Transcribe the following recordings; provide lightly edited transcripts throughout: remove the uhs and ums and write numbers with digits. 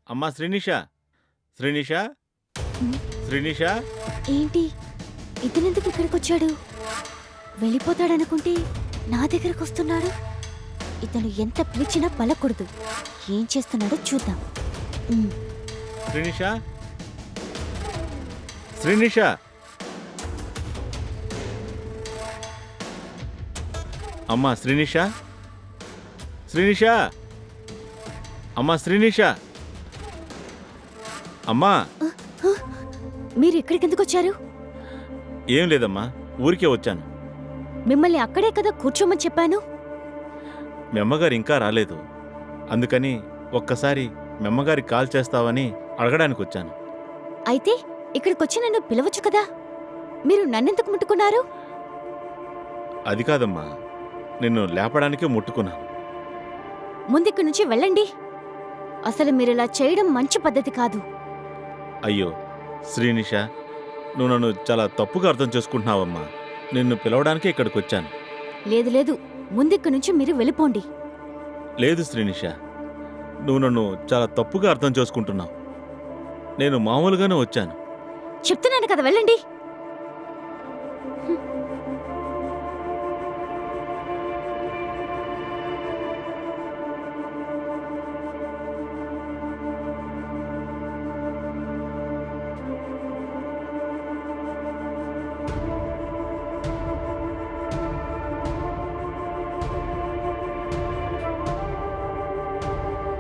అమ్మా శ్రీనిష, శ్రీనిష, హ్మ్. శ్రీనిష. ఏంటి ఇతనెందుకు ఇక్కడికొచ్చాడు? వెళ్ళిపోతాడనుకుంటే నా దగ్గరకొస్తున్నాడు. ఇతను ఎంత పిలిచినా పలకూడదు. ఏం చేస్తున్నాడో చూద్దాం. హ్మ్. శ్రీనిష, శ్రీనిష. అమ్మా శ్రీనిష, శ్రీనిష, అమ్మా శ్రీనిష. అమ్మా. మీరు ఇక్కడికెందుకొచ్చారు? ఏం లేదమ్మా, ఊరికే వచ్చాను. మిమ్మల్ని అక్కడే కదా కూర్చోమని చెప్పాను. మీ అమ్మగారు ఇంకా రాలేదు, అందుకని ఒక్కసారి మీ అమ్మగారికి కాల్ చేస్తావని అడగడానికి వచ్చాను. అయితే ఇక్కడికొచ్చి నన్ను పిలవచ్చు కదా. మీరు నన్నెందుకు ముట్టుకున్నారు? అది కాదమ్మా, నిన్ను లేపడానికే ముట్టుకున్నాను. ముందిక్కడి నుంచి వెళ్ళండి. అసలు మీరిలా చేయడం మంచి పద్ధతి కాదు. అయ్యో శ్రీనిష, నువ్వు నన్ను చాలా తప్పుగా అర్థం చేసుకుంటున్నావమ్మా. నిన్ను పిలవడానికే ఇక్కడికి వచ్చాను. లేదు లేదు, ముందిక్కడి నుంచి మీరు వెళ్ళిపోండి. లేదు శ్రీనిష, నువ్వు నన్ను చాలా తప్పుగా అర్థం చేసుకుంటున్నావు. నేను మామూలుగానే వచ్చాను. చెప్తున్నాను కదా, వెళ్ళండి.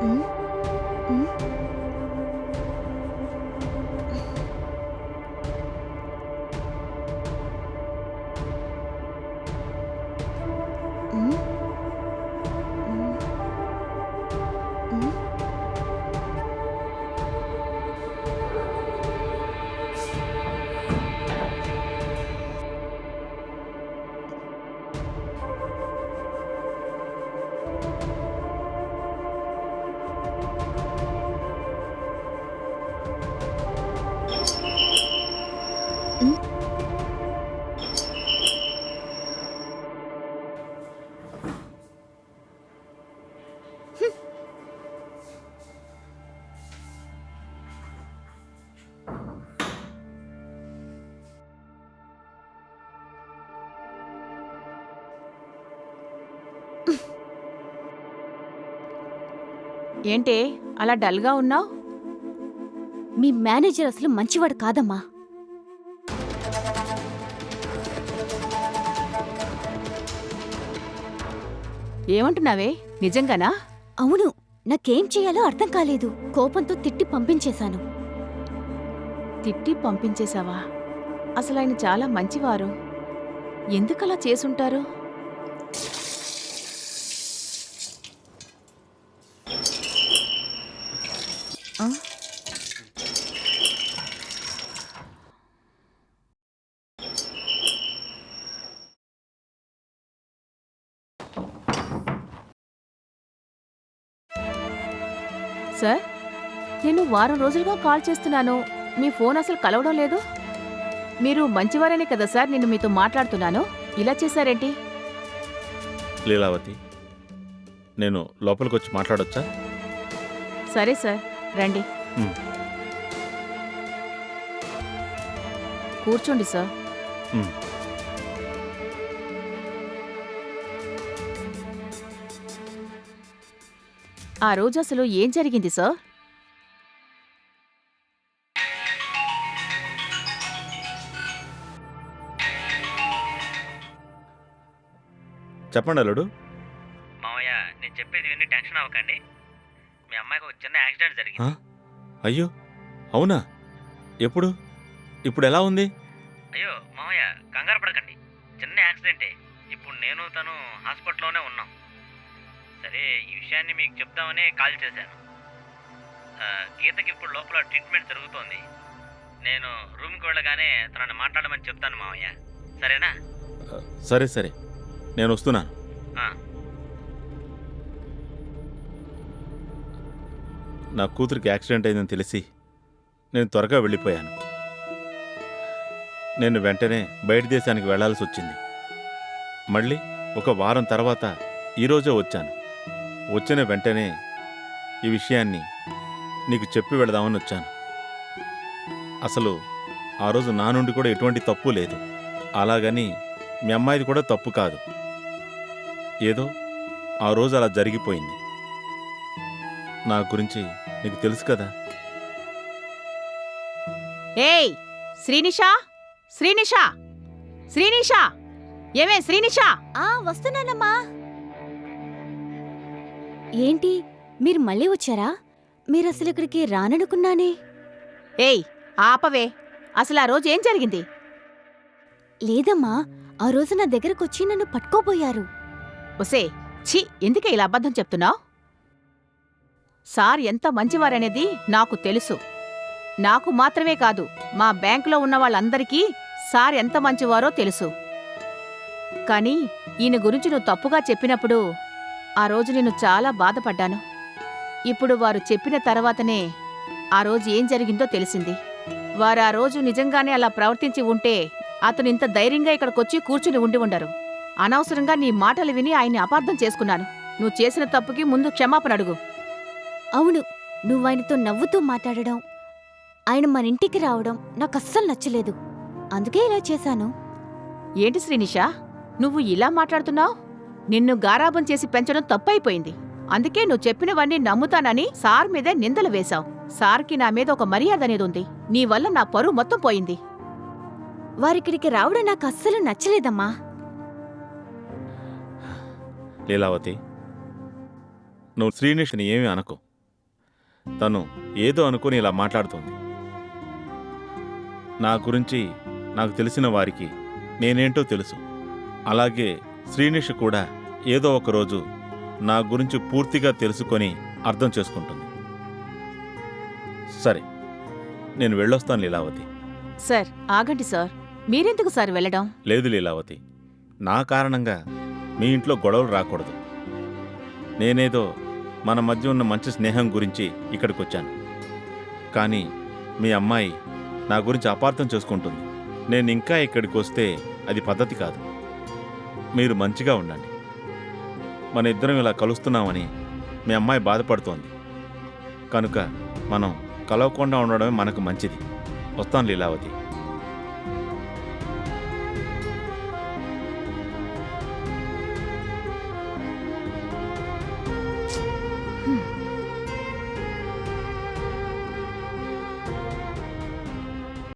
హ్మ్. హ్మ్. హ్మ్. హ్మ్. హ్మ్. హ్మ్. ఏంటే అలా డల్గా ఉన్నావు? మీ మేనేజర్ అసలు మంచివాడు కాదమ్మా. ఏమంటున్నావే, నిజంగానా? అవును, నాకేం చేయాలో అర్థం కాలేదు. కోపంతో తిట్టి పంపించేశాను. తిట్టి పంపించేశావా? అసలాయన చాలా మంచివారు. ఎందుకలా చేసుంటారు? ఆ? సార్, నేను వారం రోజులుగా కాల్ చేస్తున్నాను. మీ ఫోన్ అసలు కలవడం లేదు. మీరు మంచివారనే కదా సార్ నేను మీతో మాట్లాడుతున్నాను. ఇలా చేశారేంటి? లీలావతి, నేను లోపలికి వచ్చి మాట్లాడొచ్చా? సరే సార్, రండి. ఉమ్, కూర్చోండి సార్. ఉమ్. ఆ రోజు అసలు ఏం జరిగింది సార్? చెప్పండి అల్లుడు. మావయ్య, నేను చెప్పేది విని టెన్షన్ అవ్వకండి. మీ అమ్మాయికి ఒక చిన్న యాక్సిడెంట్ ఆ? జరిగింది. అయ్యో అవునా? ఎప్పుడు? ఇప్పుడు ఎలా ఉంది? అయ్యో మావయ్య, కంగారు పడకండి. చిన్న యాక్సిడెంటే. ఇప్పుడు నేను తను హాస్పిటల్లోనే ఉన్నాం. సరే, ఈ విషయాన్ని మీకు చెప్దామని కాల్ చేశాను. గీతకి ఇప్పుడు లోపల ట్రీట్మెంట్ జరుగుతోంది. నేను రూమ్కి వెళ్ళగానే తనని మాట్లాడమని చెప్తాను మావయ్య. సరేనా? సరే సరే, నేను వస్తున్నాను. ఆ, నా కూతురికి యాక్సిడెంట్ అయిందని తెలిసి నేను త్వరగా వెళ్ళిపోయాను. నేను వెంటనే బయట దేశానికి వెళ్లాల్సి వచ్చింది. మళ్ళీ ఒక వారం తర్వాత ఈరోజే వచ్చాను. వచ్చిన వెంటనే ఈ విషయాన్ని నీకు చెప్పి వెళదామని వచ్చాను. అసలు ఆ రోజు నా నుండి కూడా ఎటువంటి తప్పు లేదు. అలాగని మీ అమ్మాయిది కూడా తప్పు కాదు. ఏదో ఆ రోజు అలా జరిగిపోయింది. నా గురించి నీకు తెలుసు కదా. ఏయ్ శ్రీనిషా, శ్రీనిషా, శ్రీనిషా, ఏమే శ్రీనిషా? వస్తున్నానమ్మా. ఏంటి మీరు మళ్ళీ వచ్చారా? మీరసలు ఇక్కడికి రాననుకున్నానే. ఏయ్ ఆపవే, అసలు ఆ రోజు ఏం జరిగింది? లేదమ్మా, ఆ రోజు నా దగ్గరకొచ్చి నన్ను పట్టుకోబోయారు. ఒసే ఛీ, ఎందుకే ఇలా అబద్ధం చెప్తున్నావు? సార్ ఎంత మంచివారనేది నాకు తెలుసు. నాకు మాత్రమే కాదు, మా బ్యాంకులో ఉన్న వాళ్ళందరికీ సార్ ఎంత మంచివారో తెలుసు. కానీ ఈయన గురించి నువ్వు తప్పుగా చెప్పినప్పుడు ఆ రోజు నేను చాలా బాధపడ్డాను. ఇప్పుడు వారు చెప్పిన తర్వాతనే ఆ రోజు ఏం జరిగిందో తెలిసింది. వారు ఆ రోజు నిజంగానే అలా ప్రవర్తించి ఉంటే అతను ఇంత ధైర్యంగా ఇక్కడికొచ్చి కూర్చుని ఉండి ఉండరు. అనవసరంగా నీ మాటలు విని ఆయన్ని అపార్థం చేసుకున్నాను. నువ్వు చేసిన తప్పుకి ముందు క్షమాపణ అడుగు. అవును, నువ్వాయనతో నవ్వుతూ మాట్లాడడం, ఆయన మన ఇంటికి రావడం నాకస్సలు నచ్చలేదు. అందుకే ఇలా చేశాను. ఏంటి శ్రీనిషా, నువ్వు ఇలా మాట్లాడుతున్నావు? నిన్ను గారాబం చేసి పెంచడం తప్పైపోయింది. అందుకే నువ్వు చెప్పినవన్నీ నమ్ముతానని సార్ మీదే నిందలు వేశావు. సార్కి నా మీద ఒక మర్యాద అనేది ఉంది. నీ వల్ల నా పరువు మొత్తం పోయింది. వారిక్కడికి రావడం నాకు అస్సలు నచ్చలేదమ్మా. లీలావతి, నువ్వు శ్రీనిష్ని ఏమీ అనకు. తను ఏదో అనుకుని ఇలా మాట్లాడుతోంది. నా గురించి నాకు తెలిసిన వారికి నేనేంటో తెలుసు. అలాగే శ్రీనిష్ కూడా ఏదో ఒకరోజు నా గురించి పూర్తిగా తెలుసుకొని అర్థం చేసుకుంటుంది. సరే, నేను వెళ్ళొస్తాను లీలావతి. సార్ ఆగండి సార్, మీరెందుకు సార్ వెళ్ళడం? లేదు లీలావతి, నా కారణంగా మీ ఇంట్లో గొడవలు రాకూడదు. నేనేదో మన మధ్య ఉన్న మంచి స్నేహం గురించి ఇక్కడికి వచ్చాను. కానీ మీ అమ్మాయి నా గురించి అపార్థం చేసుకుంటుంది. నేను ఇంకా ఇక్కడికి వస్తే అది పద్ధతి కాదు. మీరు మంచిగా ఉండండి. మన ఇద్దరం ఇలా కలుస్తున్నామని మీ అమ్మాయి బాధపడుతోంది. కనుక మనం కలవకుండా ఉండడమే మనకు మంచిది. వస్తాను లీలావతి.